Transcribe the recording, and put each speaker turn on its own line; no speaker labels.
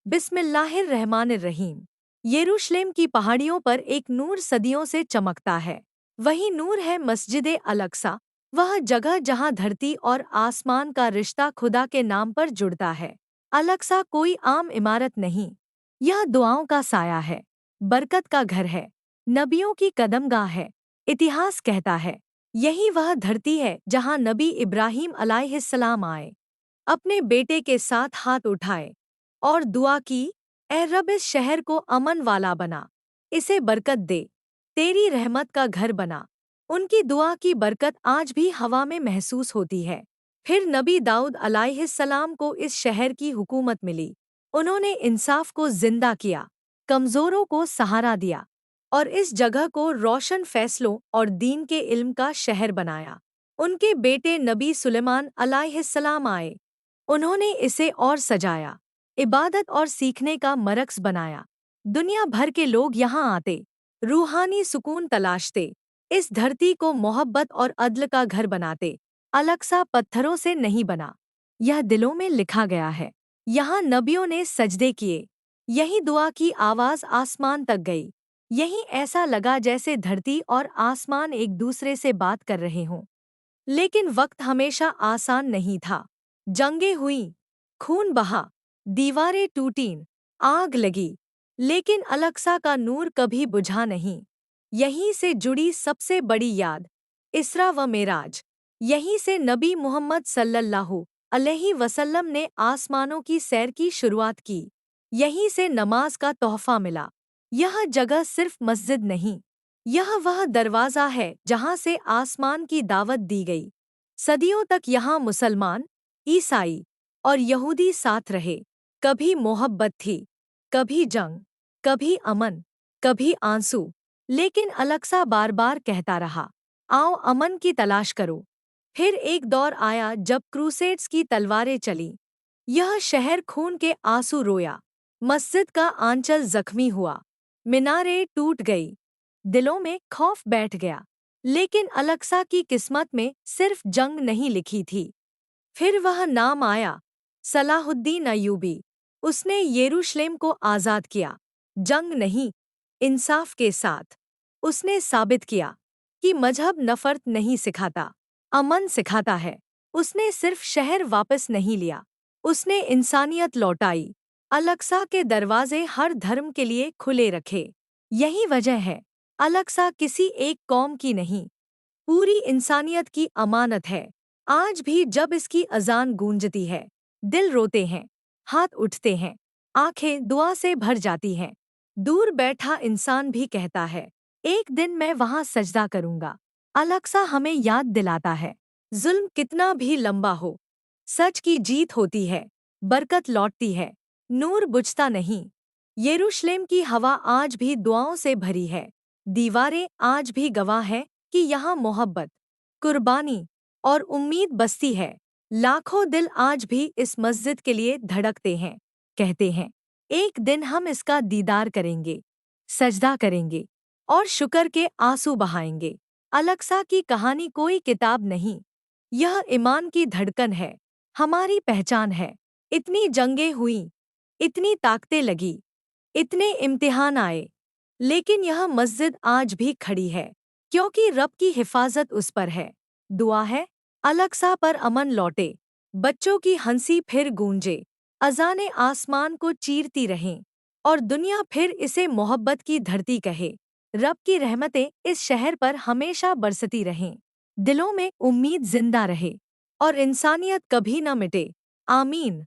बिस्मिल्लाहिर्रहमानिर्रहीम। यरूशलेम की पहाड़ियों पर एक नूर सदियों से चमकता है। वही नूर है मस्जिद अल-अक्सा, वह जगह जहाँ धरती और आसमान का रिश्ता खुदा के नाम पर जुड़ता है। अल-अक्सा कोई आम इमारत नहीं, यह दुआओं का साया है, बरकत का घर है, नबियों की कदमगाह है। इतिहास कहता है यही वह धरती है जहाँ नबी इब्राहीम अलैहिस्सलाम आए, अपने बेटे के साथ हाथ उठाए और दुआ की, ए रब इस शहर को अमन वाला बना, इसे बरकत दे, तेरी रहमत का घर बना। उनकी दुआ की बरकत आज भी हवा में महसूस होती है। फिर नबी दाऊद अलैहिस्सलाम को इस शहर की हुकूमत मिली। उन्होंने इंसाफ को जिंदा किया, कमजोरों को सहारा दिया और इस जगह को रोशन फैसलों और दीन के इल्म का शहर बनाया। उनके बेटे नबी सुलेमान अलैहिस्सलाम आए, उन्होंने इसे और सजाया, इबादत और सीखने का मरकज़ बनाया। दुनिया भर के लोग यहाँ आते, रूहानी सुकून तलाशते, इस धरती को मोहब्बत और अदल का घर बनाते। अल-अक्सा पत्थरों से नहीं बना, यह दिलों में लिखा गया है। यहाँ नबियों ने सजदे किए, यही दुआ की आवाज़ आसमान तक गई। यही ऐसा लगा जैसे धरती और आसमान एक दूसरे से बात कर रहे हों। लेकिन वक्त हमेशा आसान नहीं था। जंगें हुईं, खून बहा, दीवारें टूटीं, आग लगी, लेकिन अल-अक्सा का नूर कभी बुझा नहीं। यहीं से जुड़ी सबसे बड़ी याद, इसरा व मेराज। यहीं से नबी मोहम्मद सल्लल्लाहु अलैहि वसल्लम ने आसमानों की सैर की शुरुआत की। यहीं से नमाज का तोहफा मिला। यह जगह सिर्फ मस्जिद नहीं, यह वह दरवाज़ा है जहाँ से आसमान की दावत दी गई। सदियों तक यहाँ मुसलमान, ईसाई और यहूदी साथ रहे। कभी मोहब्बत थी, कभी जंग, कभी अमन, कभी आंसू, लेकिन अल-अक्सा बार बार कहता रहा, आओ अमन की तलाश करो। फिर एक दौर आया जब क्रूसेड्स की तलवारें चलीं। यह शहर खून के आंसू रोया, मस्जिद का आंचल जख्मी हुआ, मीनारें टूट गई, दिलों में खौफ बैठ गया। लेकिन अल-अक्सा की किस्मत में सिर्फ जंग नहीं लिखी थी। फिर वह नाम आया, सलाहुद्दीन अय्यूबी। उसने यरूशलेम को आज़ाद किया, जंग नहीं, इंसाफ के साथ। उसने साबित किया कि मजहब नफरत नहीं सिखाता, अमन सिखाता है। उसने सिर्फ शहर वापस नहीं लिया, उसने इंसानियत लौटाई। अल-अक्सा के दरवाजे हर धर्म के लिए खुले रखे। यही वजह है, अल-अक्सा किसी एक कौम की नहीं, पूरी इंसानियत की अमानत है। आज भी जब इसकी अजान गूंजती है, दिल रोते हैं, हाथ उठते हैं, आंखें दुआ से भर जाती हैं। दूर बैठा इंसान भी कहता है, एक दिन मैं वहां सजदा करूंगा। अल-अक्सा हमें याद दिलाता है, जुल्म कितना भी लंबा हो, सच की जीत होती है, बरकत लौटती है, नूर बुझता नहीं। यरूशलेम की हवा आज भी दुआओं से भरी है, दीवारें आज भी गवाह है कि यहाँ मोहब्बत, कुर्बानी और उम्मीद बसती है। लाखों दिल आज भी इस मस्जिद के लिए धड़कते हैं, कहते हैं, एक दिन हम इसका दीदार करेंगे, सजदा करेंगे और शुक्र के आंसू बहाएंगे। अल-अक्सा की कहानी कोई किताब नहीं, यह ईमान की धड़कन है, हमारी पहचान है। इतनी जंगें हुईं, इतनी ताकतें लगी, इतने इम्तिहान आए, लेकिन यह मस्जिद आज भी खड़ी है, क्योंकि रब की हिफाजत उस पर है। दुआ है, अल-अक्सा पर अमन लौटे, बच्चों की हंसी फिर गूंजे, अज़ानें आसमान को चीरती रहें और दुनिया फिर इसे मोहब्बत की धरती कहे। रब की रहमतें इस शहर पर हमेशा बरसती रहें, दिलों में उम्मीद जिंदा रहे और इंसानियत कभी न मिटे। आमीन।